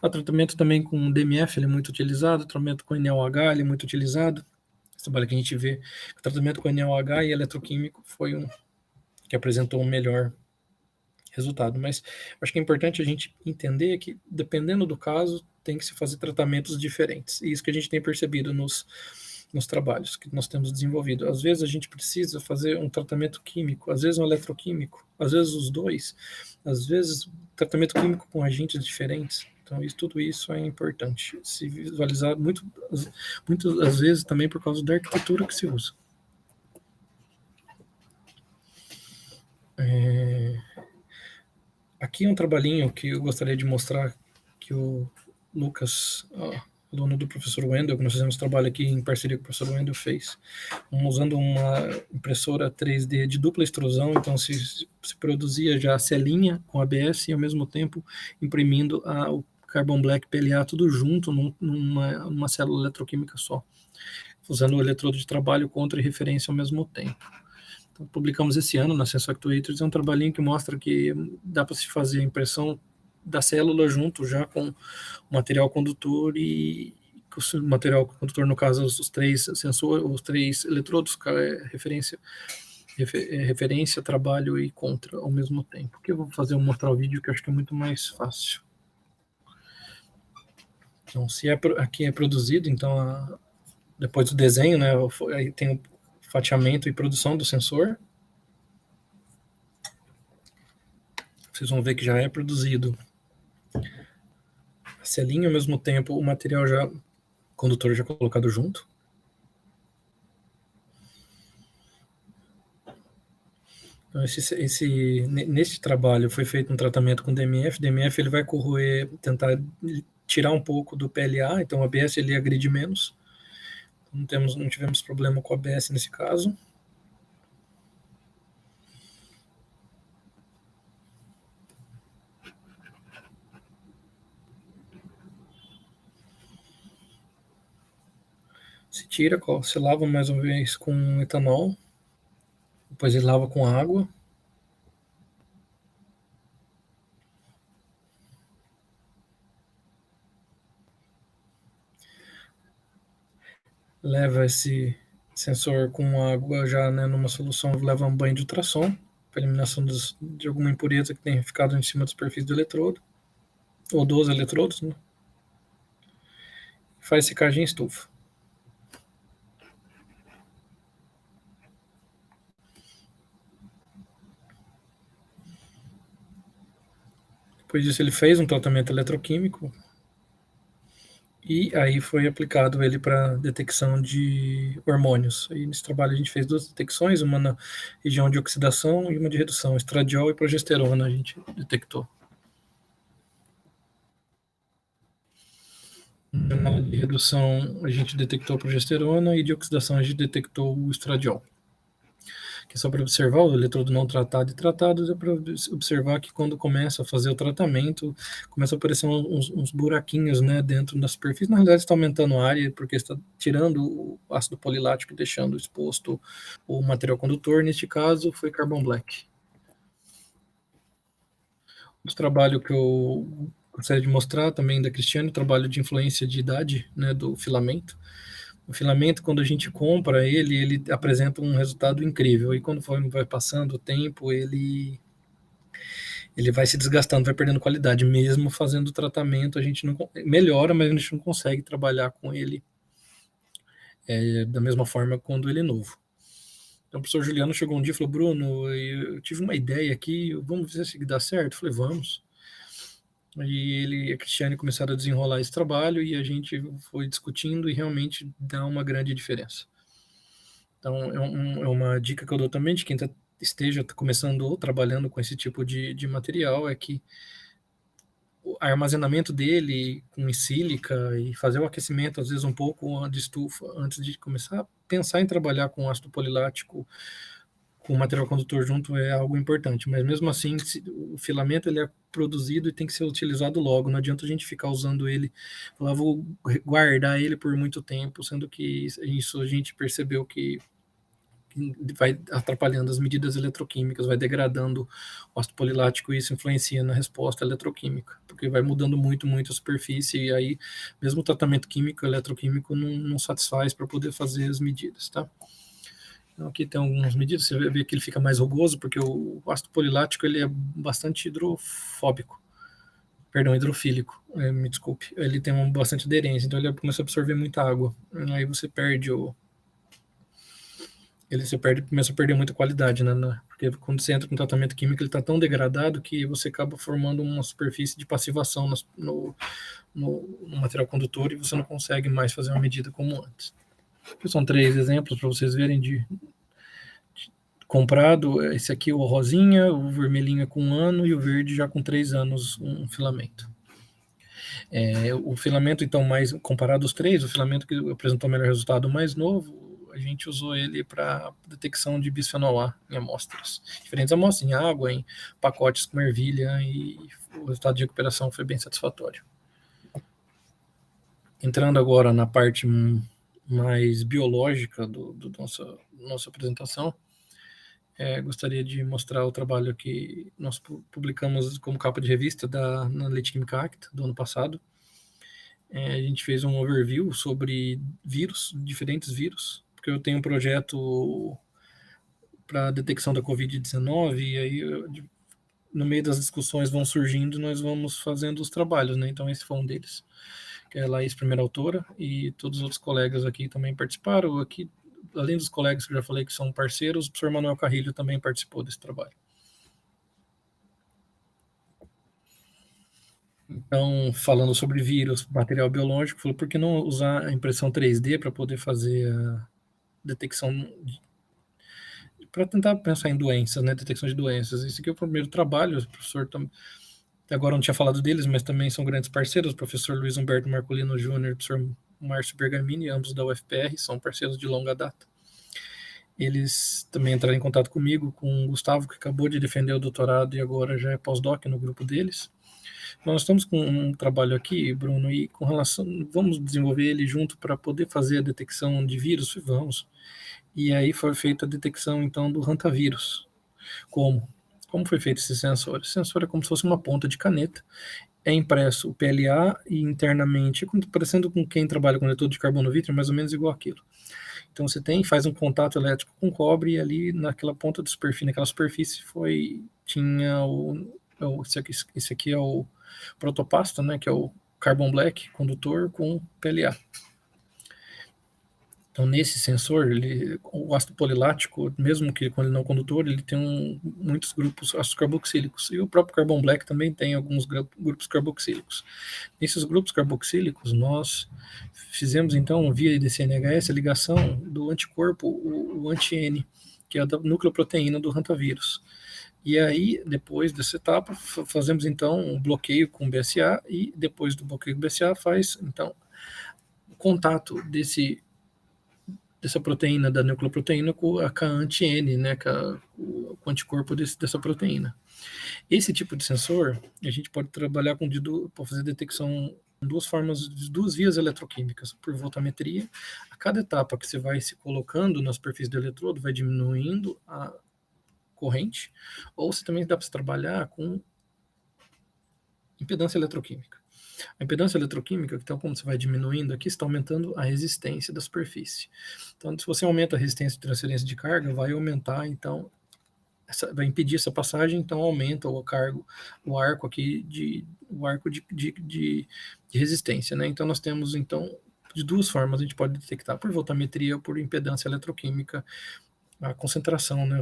O tratamento também com DMF, ele é muito utilizado, o tratamento com NaOH, ele é muito utilizado. Esse trabalho que a gente vê, o tratamento com NaOH e eletroquímico foi que apresentou um melhor resultado. Mas acho que é importante a gente entender que, dependendo do caso, tem que se fazer tratamentos diferentes. E isso que a gente tem percebido nos trabalhos que nós temos desenvolvido. Às vezes a gente precisa fazer um tratamento químico, às vezes um eletroquímico, às vezes os dois, às vezes tratamento químico com agentes diferentes. Então, tudo isso é importante se visualizar muitas às vezes também por causa da arquitetura que se usa. Aqui é um trabalhinho que eu gostaria de mostrar, que o Lucas, aluno do professor Wendel, que nós fizemos trabalho aqui em parceria com o professor Wendel, fez, usando uma impressora 3D de dupla extrusão. Então se produzia já a celinha com ABS e ao mesmo tempo imprimindo o Carbon Black PLA tudo junto numa célula eletroquímica só, usando o eletrodo de trabalho contra e referência ao mesmo tempo. Então, publicamos esse ano na Sensor Actuators, é um trabalhinho que mostra que dá para se fazer a impressão da célula junto já com o material condutor e o material condutor, no caso, os 3 sensores, os 3 eletrodos, referência, trabalho e contra ao mesmo tempo. Que eu vou mostrar o vídeo, que eu acho que é muito mais fácil. Então, se aqui é produzido, então depois do desenho, né, aí tem o fatiamento e produção do sensor. Vocês vão ver que já é produzido a celinha, ao mesmo tempo o material condutor já colocado junto. Então, nesse trabalho foi feito um tratamento com DMF. DMF ele vai corroer, tentar tirar um pouco do PLA, então o ABS ele agride menos. Não tivemos problema com o ABS nesse caso. Se tira, se lava mais uma vez com etanol, depois ele lava com água. Leva esse Sensor com água já, né, numa solução, leva um banho de ultrassom para eliminação de alguma impureza que tenha ficado em cima da superfície do eletrodo, ou dos eletrodos, né? Faz secagem em estufa. Depois disso, ele fez um tratamento eletroquímico e aí foi aplicado ele para detecção de hormônios. Aí nesse trabalho a gente fez 2 detecções, uma na região de oxidação e uma de redução, estradiol e progesterona a gente detectou. Na de redução a gente detectou a progesterona e de oxidação a gente detectou o estradiol. Que é só para observar o eletrodo não tratado e tratado, é para observar que quando começa a fazer o tratamento, começa a aparecer uns buraquinhos, né, dentro da superfície. Na realidade, está aumentando a área, porque está tirando o ácido polilático e deixando exposto o material condutor. Neste caso, foi carbon black. Outro trabalho que eu gostaria de mostrar também da Cristiane, trabalho de influência de idade, né, do filamento. O filamento, quando a gente compra ele, ele apresenta um resultado incrível. E quando vai passando o tempo, ele vai se desgastando, vai perdendo qualidade. Mesmo fazendo o tratamento, a gente não melhora, mas a gente não consegue trabalhar com ele da mesma forma quando ele é novo. Então o professor Juliano chegou um dia e falou: Bruno, eu tive uma ideia aqui, vamos ver se dá certo? Eu falei: vamos. E ele e a Cristiane começaram a desenrolar esse trabalho e a gente foi discutindo e realmente dá uma grande diferença. Então, é uma dica que eu dou também de quem esteja começando ou trabalhando com esse tipo de material, é que o armazenamento dele com sílica e fazer o aquecimento, às vezes um pouco de estufa, antes de começar a pensar em trabalhar com ácido polilático, com material condutor junto, é algo importante. Mas mesmo assim, o filamento ele é produzido e tem que ser utilizado logo. Não adianta a gente ficar usando ele, falar, vou guardar ele por muito tempo, sendo que isso a gente percebeu que vai atrapalhando as medidas eletroquímicas, vai degradando o ácido polilático e isso influencia na resposta eletroquímica, porque vai mudando muito, muito a superfície e aí mesmo o tratamento químico, eletroquímico não satisfaz para poder fazer as medidas, tá? Então aqui tem algumas medidas, você vê que ele fica mais rugoso, porque o ácido polilático ele é bastante hidrofóbico, perdão, hidrofílico, me desculpe, ele tem bastante aderência, então ele começa a absorver muita água, aí você perde começa a perder muita qualidade, né? Porque quando você entra com tratamento químico, ele está tão degradado que você acaba formando uma superfície de passivação no material condutor e você não consegue mais fazer uma medida como antes. Aqui são 3 exemplos para vocês verem de comprado. Esse aqui o rosinha, o vermelhinho é com 1 ano e o verde já com 3 anos um filamento. O filamento, então, mais comparado aos 3, o filamento que apresentou o melhor resultado mais novo, a gente usou ele para detecção de bisfenol A em amostras. Diferentes amostras, em água, em pacotes com ervilha, e o resultado de recuperação foi bem satisfatório. Entrando agora na parte mais biológica da nossa apresentação, gostaria de mostrar o trabalho que nós publicamos como capa de revista na Analytic Chemical Act do ano passado. A gente fez um overview sobre vírus, diferentes vírus, porque eu tenho um projeto para detecção da Covid-19 e aí no meio das discussões vão surgindo, nós vamos fazendo os trabalhos, né? Então esse foi um deles, que é a Laís, primeira autora, e todos os outros colegas aqui também participaram. Aqui, além dos colegas que eu já falei que são parceiros, o professor Manuel Carrilho também participou desse trabalho. Então, falando sobre vírus, material biológico, falou, por que não usar a impressão 3D para poder fazer a detecção, para tentar pensar em doenças, né, detecção de doenças. Esse aqui é o primeiro trabalho, o professor agora não tinha falado deles, mas também são grandes parceiros, o professor Luiz Humberto Marcolino Júnior e o professor Márcio Bergamini, ambos da UFPR, são parceiros de longa data. Eles também entraram em contato comigo, com o Gustavo, que acabou de defender o doutorado e agora já é pós-doc no grupo deles. Nós estamos com um trabalho aqui, Bruno, e com relação, vamos desenvolver ele junto para poder fazer a detecção de vírus? Vamos. E aí foi feita a detecção, então, do hantavírus. Como? Como foi feito esse sensor? Esse sensor é como se fosse uma ponta de caneta, é impresso o PLA e internamente, parecendo com quem trabalha com eletrodo de carbono vítreo, é mais ou menos igual aquilo. Então você faz um contato elétrico com cobre e ali naquela ponta da superfície, naquela superfície tinha esse aqui é o protopasto, né, que é o carbon black condutor com PLA. Então, nesse sensor, o ácido polilático, mesmo que quando ele não condutor, ele tem muitos grupos ácidos carboxílicos. E o próprio carbon black também tem alguns grupos carboxílicos. Nesses grupos carboxílicos, nós fizemos, então, via DCNHS, a ligação do anticorpo, o anti-N, que é da nucleoproteína do hantavirus. E aí, depois dessa etapa, fazemos, então, um bloqueio com BSA e, depois do bloqueio com BSA, faz, então, o contato dessa proteína, da nucleoproteína, com a anti-N, né, com o anticorpo dessa proteína. Esse tipo de sensor, a gente pode trabalhar para fazer detecção em duas vias eletroquímicas, por voltametria. A cada etapa que você vai se colocando na superfície do eletrodo, vai diminuindo a corrente, ou você também dá para trabalhar com impedância eletroquímica. A impedância eletroquímica, então, como você vai diminuindo aqui, está aumentando a resistência da superfície. Então, se você aumenta a resistência de transferência de carga, vai aumentar, então, vai impedir essa passagem, então aumenta o arco aqui de resistência, né? Então, nós temos, então, de duas formas, a gente pode detectar por voltametria ou por impedância eletroquímica a concentração, né?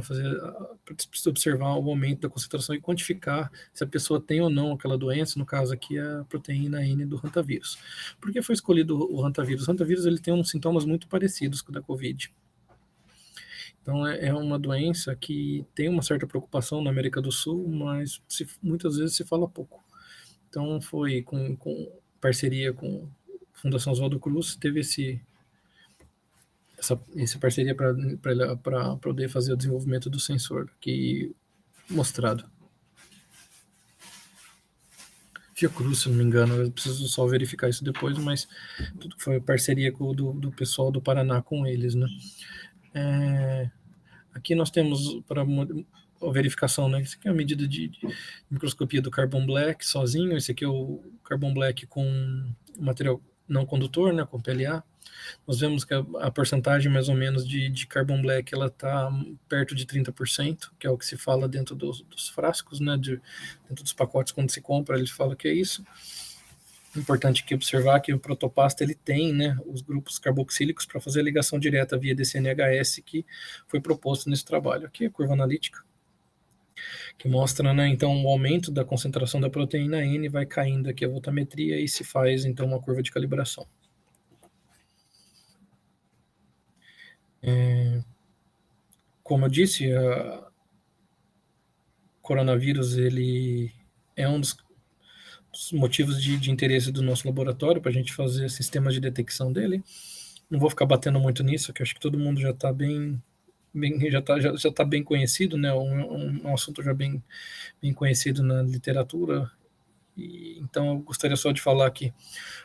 Precisa observar o aumento da concentração e quantificar se a pessoa tem ou não aquela doença, no caso aqui a proteína N do hantavírus. Por que foi escolhido o hantavírus? O hantavírus ele tem uns sintomas muito parecidos com o da Covid. Então é uma doença que tem uma certa preocupação na América do Sul, mas muitas vezes se fala pouco. Então foi com parceria com a Fundação Oswaldo Cruz, teve essa parceria para poder fazer o desenvolvimento do sensor aqui mostrado. Fiocruz, se não me engano, eu preciso só verificar isso depois, mas tudo foi parceria do pessoal do Paraná com eles, né? Aqui nós temos para a verificação, né? Isso aqui é a medida de microscopia do carbon black sozinho, esse aqui é o carbon black com material não condutor, né, com PLA. Nós vemos que a porcentagem mais ou menos de carbon black ela está perto de 30%, que é o que se fala dentro dos frascos, né, dentro dos pacotes quando se compra, ele fala que é isso. Importante aqui observar que o protopasto ele tem, né, os grupos carboxílicos para fazer a ligação direta via DCNHS que foi proposto nesse trabalho. Aqui é a curva analítica, que mostra, né, então o aumento da concentração da proteína N vai caindo aqui a voltametria e se faz então uma curva de calibração. Como eu disse, o coronavírus ele é um dos motivos de interesse do nosso laboratório para a gente fazer sistemas de detecção dele. Não vou ficar batendo muito nisso, que eu acho que todo mundo já está já tá bem conhecido, né? Um assunto já bem conhecido na literatura. Então eu gostaria só de falar que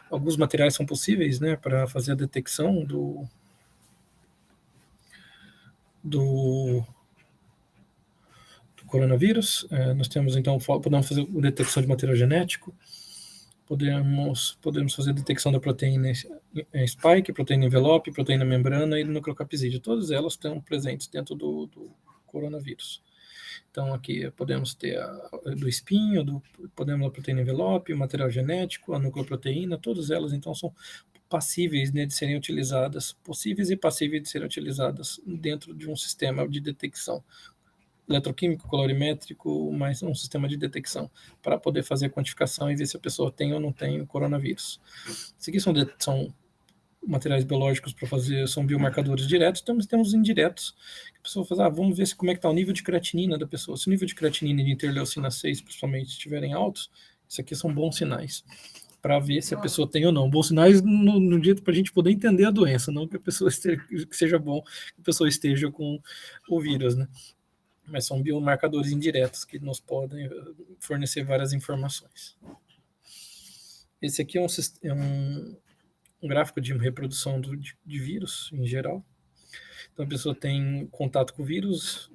alguns materiais são possíveis, né, para fazer a detecção do coronavírus. Nós temos então podemos fazer a detecção de material genético, podemos fazer a detecção da proteína spike, proteína envelope, proteína membrana e do nucleocapsídeo. Todas elas estão presentes dentro do coronavírus. Então aqui podemos ter do espinho, podemos a proteína envelope, o material genético, a nucleoproteína, todas elas então são passíveis, né, de serem utilizadas, possíveis e passíveis de serem utilizadas dentro de um sistema de detecção eletroquímico, colorimétrico, mas um sistema de detecção para poder fazer a quantificação e ver se a pessoa tem ou não tem o coronavírus. Isso aqui são materiais biológicos para fazer, são biomarcadores diretos, temos indiretos. A pessoa faz, vamos ver como é que está o nível de creatinina da pessoa. Se o nível de creatinina e de interleucina 6, principalmente, estiverem altos, isso aqui são bons sinais para ver se a pessoa tem ou não. Bons sinais no dia para a gente poder entender a doença, não que a pessoa que seja bom que a pessoa esteja com o vírus, né? Mas são biomarcadores indiretos que nos podem fornecer várias informações. Esse aqui é um gráfico de reprodução de vírus em geral. Então a pessoa tem contato com o vírus,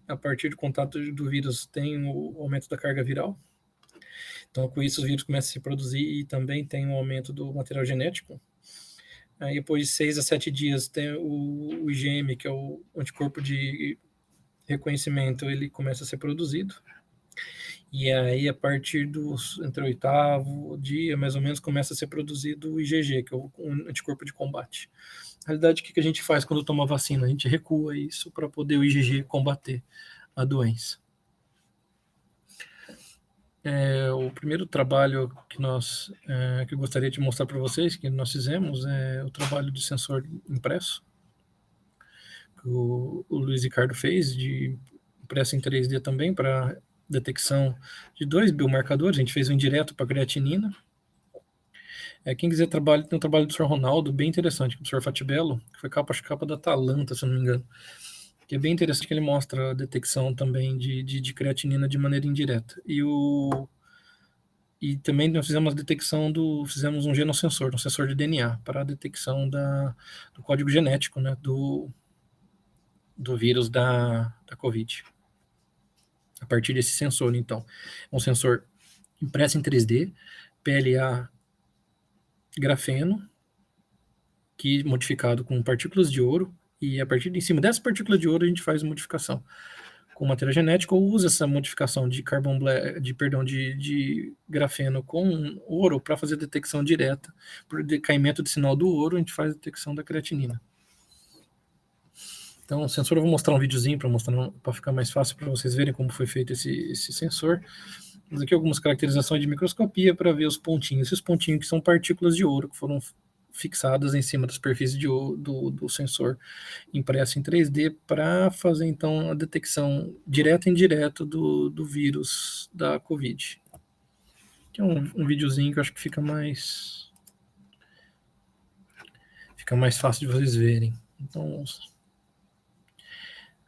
a partir do contato do vírus tem o aumento da carga viral. Então, com isso, os vírus começam a se produzir e também tem um aumento do material genético. Aí, depois de 6 a 7 dias, tem o IgM, que é o anticorpo de reconhecimento, ele começa a ser produzido. E aí, a partir entre o 8º dia, mais ou menos, começa a ser produzido o IgG, que é o anticorpo de combate. Na realidade, o que a gente faz quando toma vacina? A gente recua isso para poder o IgG combater a doença. O primeiro trabalho que eu gostaria de mostrar para vocês, que nós fizemos, é o trabalho de sensor impresso, que o Luiz Ricardo fez, de impresso em 3D também, para detecção de 2 biomarcadores. A gente fez um indireto para creatinina. Quem quiser trabalhar, tem um trabalho do Sr. Ronaldo, bem interessante, do Sr. Fatibello, que foi capa da Atalanta, se eu não me engano, que é bem interessante, que ele mostra a detecção também de creatinina de maneira indireta. E também nós fizemos fizemos um genossensor, um sensor de DNA, para a detecção do código genético, né, do vírus da Covid. A partir desse sensor, então. É um sensor impresso em 3D, PLA grafeno, que modificado com partículas de ouro, e a partir de cima dessa partícula de ouro a gente faz modificação com material genético, ou usa essa modificação de de grafeno com ouro para fazer detecção direta. Por decaimento de sinal do ouro, a gente faz a detecção da creatinina. Então, o sensor, eu vou mostrar um videozinho para ficar mais fácil para vocês verem como foi feito esse sensor. Mas aqui algumas caracterizações de microscopia para ver os pontinhos. Esses pontinhos que são partículas de ouro que foram fixadas em cima da superfície do sensor impresso em 3D para fazer então a detecção direta e indireta do vírus da Covid. Aqui é um videozinho que eu acho que fica mais fácil de vocês verem. Então,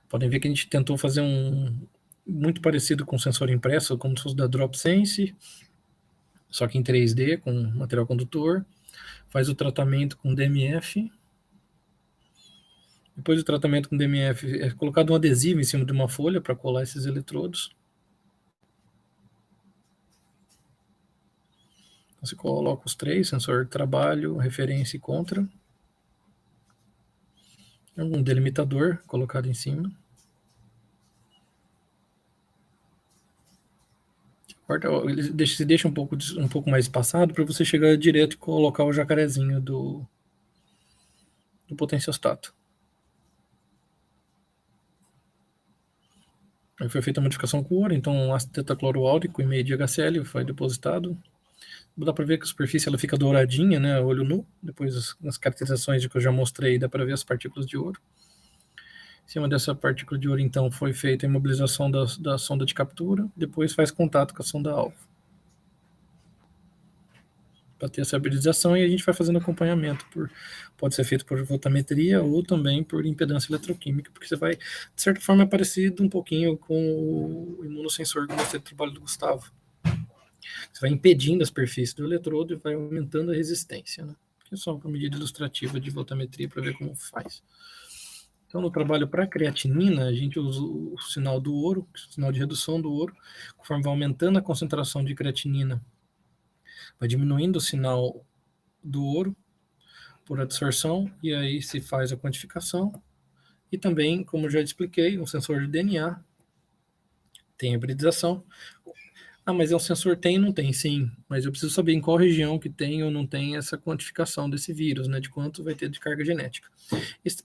podem ver que a gente tentou fazer muito parecido com o sensor impresso, como se fosse da DropSense, só que em 3D, com material condutor. Faz o tratamento com DMF. Depois do tratamento com DMF, é colocado um adesivo em cima de uma folha para colar esses eletrodos. Você coloca os 3, sensor de trabalho, referência e contra. Um delimitador colocado em cima. Ele se deixa um pouco mais espaçado para você chegar direto e colocar o jacarezinho do potenciostato. Aí foi feita a modificação com ouro, então um ácido tetacloroáurico em meio de HCl foi depositado. Dá para ver que a superfície ela fica douradinha, né, olho nu. Depois nas caracterizações que eu já mostrei, dá para ver as partículas de ouro. Em cima dessa partícula de ouro, então, foi feita a imobilização da sonda de captura, depois faz contato com a sonda-alvo para ter essa habilitação, e a gente vai fazendo acompanhamento. Pode ser feito por voltametria ou também por impedância eletroquímica, porque você vai, de certa forma, é parecido um pouquinho com o imunossensor que eu mostrei do trabalho do Gustavo. Você vai impedindo a superfície do eletrodo e vai aumentando a resistência, né? Que é só uma medida ilustrativa de voltametria para ver como faz. Então, no trabalho para creatinina, a gente usa o sinal do ouro, o sinal de redução do ouro, conforme vai aumentando a concentração de creatinina, vai diminuindo o sinal do ouro por adsorção, e aí se faz a quantificação. E também, como já expliquei, um sensor de DNA tem hibridização. Mas é um sensor, tem e não tem, sim. Mas eu preciso saber em qual região que tem ou não tem essa quantificação desse vírus, né? De quanto vai ter de carga genética.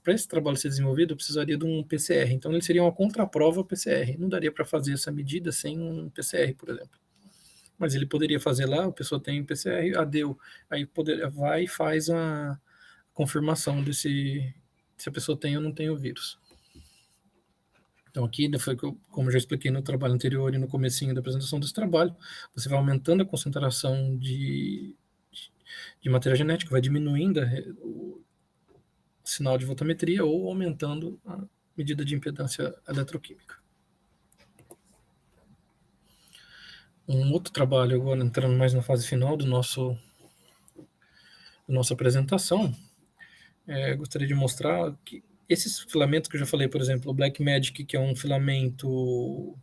Para esse trabalho ser desenvolvido, eu precisaria de um PCR. Então, ele seria uma contraprova PCR. Não daria para fazer essa medida sem um PCR, por exemplo. Mas ele poderia fazer lá, a pessoa tem PCR, deu. Aí vai e faz a confirmação se a pessoa tem ou não tem o vírus. Então aqui, foi como eu já expliquei no trabalho anterior e no comecinho da apresentação desse trabalho, você vai aumentando a concentração de material genético, vai diminuindo o sinal de voltametria ou aumentando a medida de impedância eletroquímica. Um outro trabalho, agora entrando mais na fase final da nossa apresentação, gostaria de mostrar que esses filamentos que eu já falei, por exemplo, o Black Magic, que é um filamento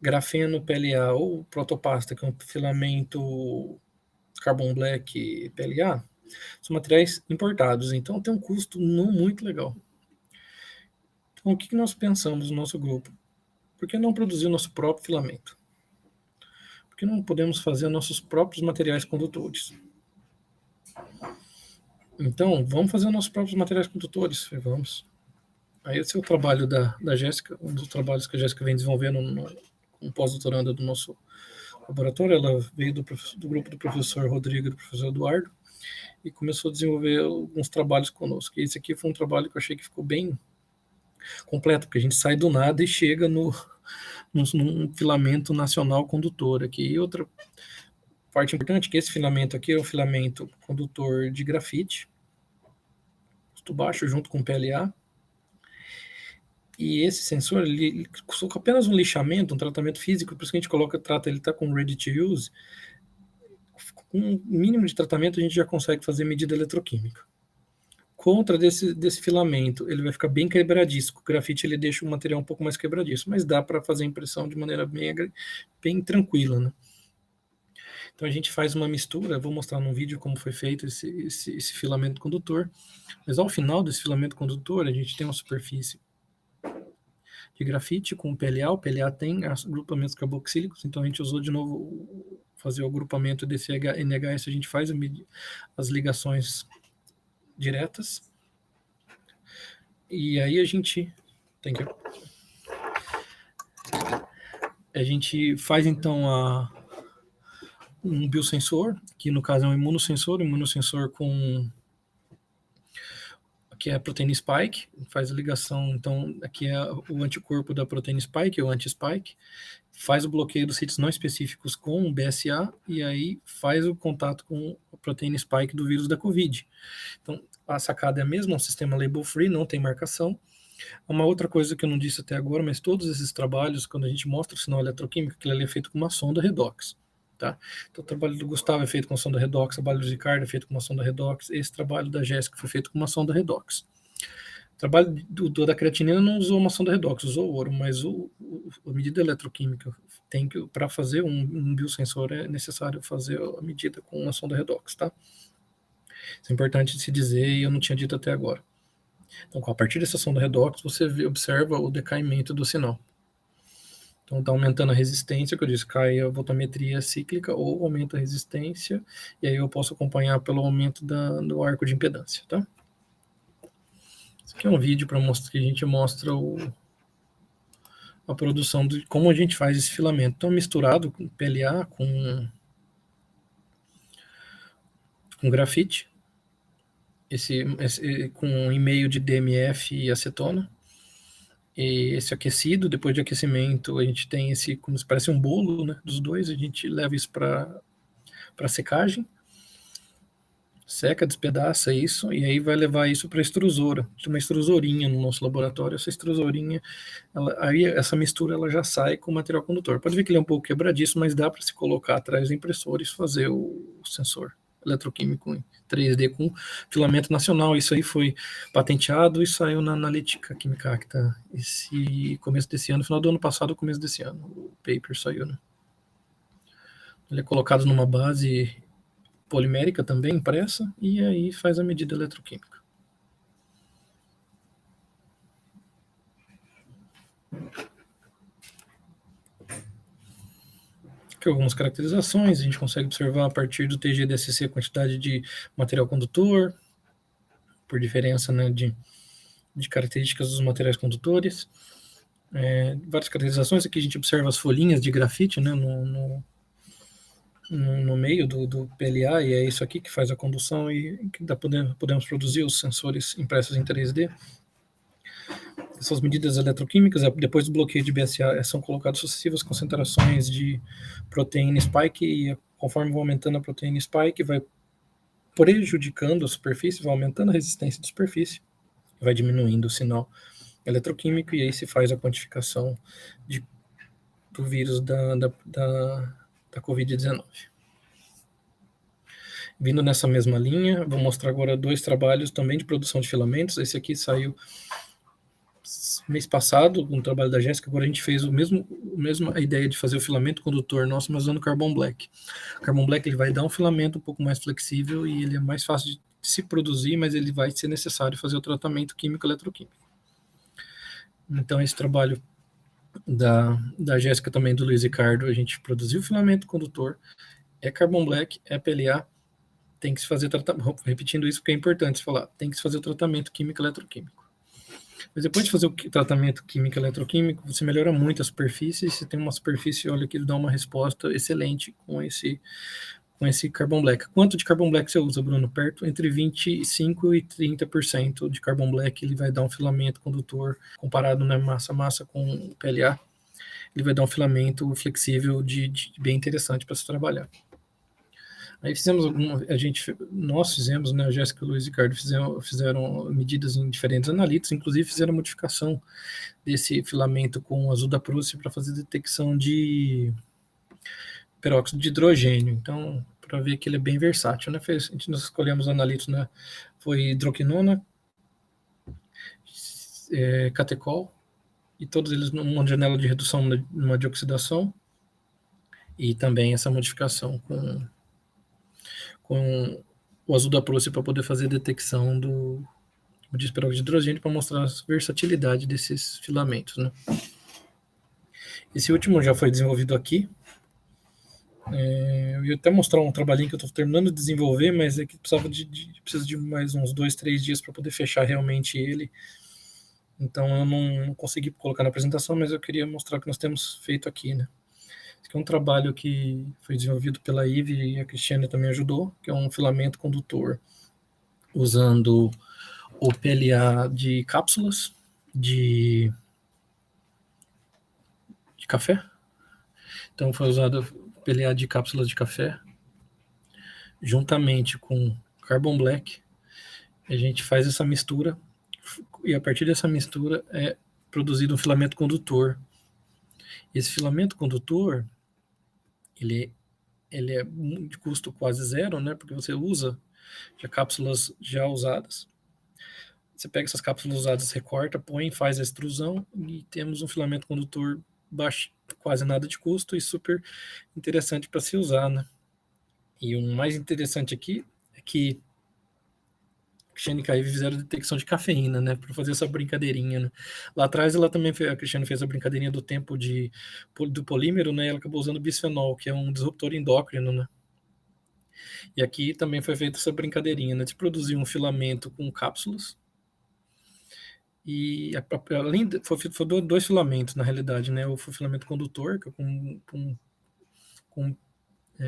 grafeno PLA ou protopasta, que é um filamento carbon black PLA, são materiais importados, então tem um custo não muito legal. Então, o que nós pensamos no nosso grupo? Por que não produzir o nosso próprio filamento? Por que não podemos fazer nossos próprios materiais condutores? Então, vamos fazer nossos próprios materiais condutores. Vamos. Aí esse é o trabalho da Jéssica, um dos trabalhos que a Jéssica vem desenvolvendo no pós-doutoranda do nosso laboratório. Ela veio do grupo do professor Rodrigo e do professor Eduardo e começou a desenvolver alguns trabalhos conosco. E esse aqui foi um trabalho que eu achei que ficou bem completo, porque a gente sai do nada e chega num filamento nacional condutor aqui. E outra parte importante, que esse filamento aqui é um filamento condutor de grafite, custo baixo, junto com PLA. E esse sensor, ele com apenas um lixamento, um tratamento físico, por isso que a gente trata, ele está com ready to use, com um mínimo de tratamento a gente já consegue fazer medida eletroquímica. Contra desse filamento, ele vai ficar bem quebradiço. O grafite ele deixa o material um pouco mais quebradiço, mas dá para fazer impressão de maneira bem tranquila, né? Então a gente faz uma mistura, vou mostrar num vídeo como foi feito esse filamento condutor, mas ao final desse filamento condutor a gente tem uma superfície de grafite com PLA. O PLA tem agrupamentos carboxílicos, então a gente usou de novo fazer o agrupamento desse NHS, a gente faz as ligações diretas. E aí a gente faz então um biosensor, que no caso é um imunossensor que é a proteína spike, faz a ligação, então aqui é o anticorpo da proteína spike, o anti-spike, faz o bloqueio dos sítios não específicos com o BSA, e aí faz o contato com a proteína spike do vírus da Covid. Então, a sacada é a mesma, um sistema label-free, não tem marcação. Uma outra coisa que eu não disse até agora, mas todos esses trabalhos, quando a gente mostra o sinal eletroquímico, que ele é feito com uma sonda redox. Tá? Então, o trabalho do Gustavo é feito com uma sonda redox, o trabalho do Ricardo é feito com uma sonda redox, esse trabalho da Jéssica foi feito com uma sonda redox. O trabalho da creatinina não usou uma sonda redox, usou ouro, mas a medida eletroquímica para fazer um biosensor é necessário fazer a medida com uma sonda redox, tá? Isso é importante de se dizer e eu não tinha dito até agora. Então, a partir dessa sonda redox, você observa o decaimento do sinal. Então, está aumentando a resistência, que eu disse, cai a voltametria cíclica ou aumenta a resistência, e aí eu posso acompanhar pelo aumento do arco de impedância, tá? Esse aqui é um vídeo para mostrar que a gente mostra a produção de como a gente faz esse filamento. Então, misturado com PLA, com grafite, com 1,5 de DMF e acetona. E esse aquecido, depois de aquecimento, a gente tem esse, como se parece um bolo, né, dos dois, a gente leva isso para secagem, seca, despedaça isso, e aí vai levar isso para extrusora. Tem uma extrusorinha no nosso laboratório, essa extrusorinha, aí essa mistura ela já sai com o material condutor. Pode ver que ele é um pouco quebradiço, mas dá para se colocar atrás do impressor e fazer o sensor eletroquímico em 3D com filamento nacional. Isso aí foi patenteado e saiu na Analítica Química Acta esse começo desse ano, final do ano passado, começo desse ano, o paper saiu, né? Ele é colocado numa base polimérica também, impressa, e aí faz a medida eletroquímica. Aqui algumas caracterizações, a gente consegue observar a partir do TG-DSC a quantidade de material condutor, por diferença, né, de características dos materiais condutores. Várias caracterizações, aqui a gente observa as folhinhas de grafite, né, no meio do PLA, e é isso aqui que faz a condução e que podemos produzir os sensores impressos em 3D. Essas medidas eletroquímicas, depois do bloqueio de BSA, são colocadas sucessivas concentrações de proteína spike, e conforme vai aumentando a proteína spike, vai prejudicando a superfície, vai aumentando a resistência da superfície, vai diminuindo o sinal eletroquímico, e aí se faz a quantificação do vírus da Covid-19. Vindo nessa mesma linha, vou mostrar agora 2 trabalhos também de produção de filamentos. Esse aqui saiu mês passado, com o trabalho da Jéssica, agora a gente fez a mesma ideia de fazer o filamento condutor nosso, mas usando Carbon Black. O Carbon Black ele vai dar um filamento um pouco mais flexível e ele é mais fácil de se produzir, mas ele vai ser necessário fazer o tratamento químico-eletroquímico. Então, esse trabalho da Jéssica também, do Luiz Ricardo, a gente produziu o filamento condutor, é Carbon Black, é PLA, tem que se fazer tratamento, repetindo isso porque é importante falar, tem que se fazer o tratamento químico-eletroquímico. Mas depois de fazer o tratamento químico-eletroquímico, você melhora muito a superfície, você tem uma superfície, olha, que dá uma resposta excelente com esse Carbon Black. Quanto de Carbon Black você usa, Bruno? Perto entre 25% e 30% de Carbon Black, ele vai dar um filamento condutor, comparado na massa com o PLA, ele vai dar um filamento flexível de bem interessante para se trabalhar. Aí nós fizemos, né, a Jéssica e o Luiz Ricardo fizeram medidas em diferentes analitos, inclusive fizeram modificação desse filamento com azul da Prússia para fazer detecção de peróxido de hidrogênio. Então, para ver que ele é bem versátil, né? Nós escolhemos analitos, né? Foi hidroquinona, catecol, e todos eles numa janela de redução numa de oxidação, e também essa modificação com o azul da Prússia para poder fazer a detecção do peróxido de hidrogênio para mostrar a versatilidade desses filamentos, né? Esse último já foi desenvolvido aqui. Eu ia até mostrar um trabalhinho que eu estou terminando de desenvolver, mas é que precisa de mais uns 2, 3 dias para poder fechar realmente ele. Então eu não consegui colocar na apresentação, mas eu queria mostrar o que nós temos feito aqui, né? Esse aqui é um trabalho que foi desenvolvido pela Ive e a Cristiane também ajudou, que é um filamento condutor usando o PLA de cápsulas de café. Então foi usado o PLA de cápsulas de café juntamente com Carbon Black. A gente faz essa mistura e a partir dessa mistura é produzido um filamento condutor. Esse filamento condutor ele é de custo quase zero, né? Porque você usa já cápsulas já usadas. Você pega essas cápsulas usadas, recorta, põe, faz a extrusão e temos um filamento condutor baixo, quase nada de custo e super interessante para se usar, né? E o mais interessante aqui é que Cristiane e Caive fizeram detecção de cafeína, né, para fazer essa brincadeirinha, né? Lá atrás a Cristiane fez a brincadeirinha do tempo do polímero, né, ela acabou usando bisfenol, que é um disruptor endócrino, né? E aqui também foi feita essa brincadeirinha, né, de produzir um filamento com cápsulas, e além foi dois filamentos, na realidade, né, o filamento condutor, que é com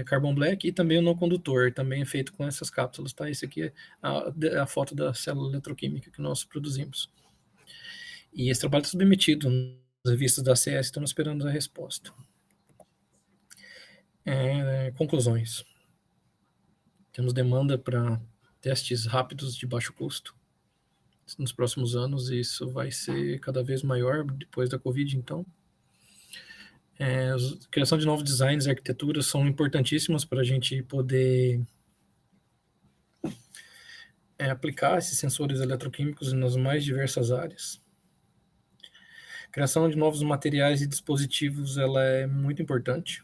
Carbon Black, e também o não condutor, também é feito com essas cápsulas, tá? Esse aqui é a foto da célula eletroquímica que nós produzimos. E esse trabalho está submetido nas revistas da ACS, estamos esperando a resposta. Conclusões. Temos demanda para testes rápidos de baixo custo nos próximos anos, e isso vai ser cada vez maior depois da Covid, então. A criação de novos designs e arquiteturas são importantíssimas para a gente poder aplicar esses sensores eletroquímicos nas mais diversas áreas. A criação de novos materiais e dispositivos ela é muito importante.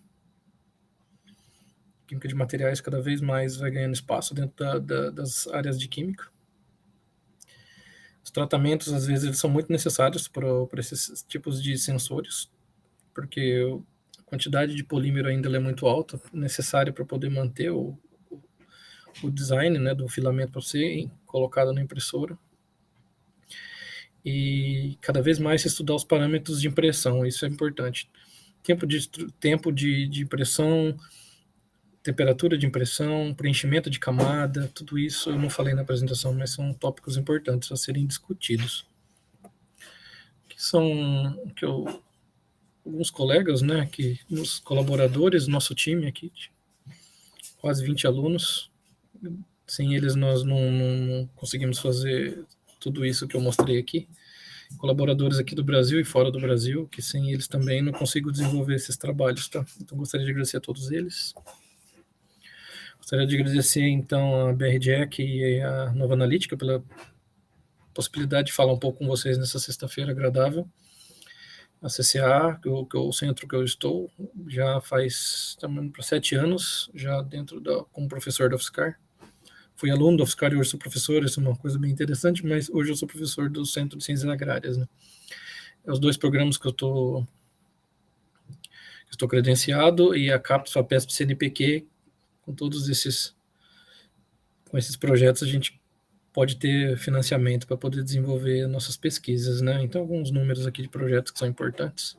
A química de materiais cada vez mais vai ganhando espaço dentro das áreas de química. Os tratamentos, às vezes, eles são muito necessários para esses tipos de sensores, porque a quantidade de polímero ainda é muito alta, necessária para poder manter o design, né, do filamento para ser colocado na impressora. E cada vez mais se estudar os parâmetros de impressão, isso é importante. Tempo de impressão, temperatura de impressão, preenchimento de camada, tudo isso eu não falei na apresentação, mas são tópicos importantes a serem discutidos. Alguns colegas, né, os colaboradores, nosso time aqui, quase 20 alunos, sem eles nós não conseguimos fazer tudo isso que eu mostrei aqui. Colaboradores aqui do Brasil e fora do Brasil, que sem eles também não consigo desenvolver esses trabalhos, tá? Então gostaria de agradecer a todos eles. Gostaria de agradecer então a BR Jack e a Nova Analítica possibilidade de falar um pouco com vocês nessa sexta-feira agradável. A CCA, que é o centro que eu estou, já faz para 7 anos, já como professor da UFSCar. Fui aluno da UFSCar e hoje sou professor, isso é uma coisa bem interessante, mas hoje eu sou professor do Centro de Ciências Agrárias, né? É os 2 programas que eu estou credenciado, e a CAPES, FAPESP, CNPq, com esses projetos a gente pode ter financiamento para poder desenvolver nossas pesquisas, né? Então, alguns números aqui de projetos que são importantes.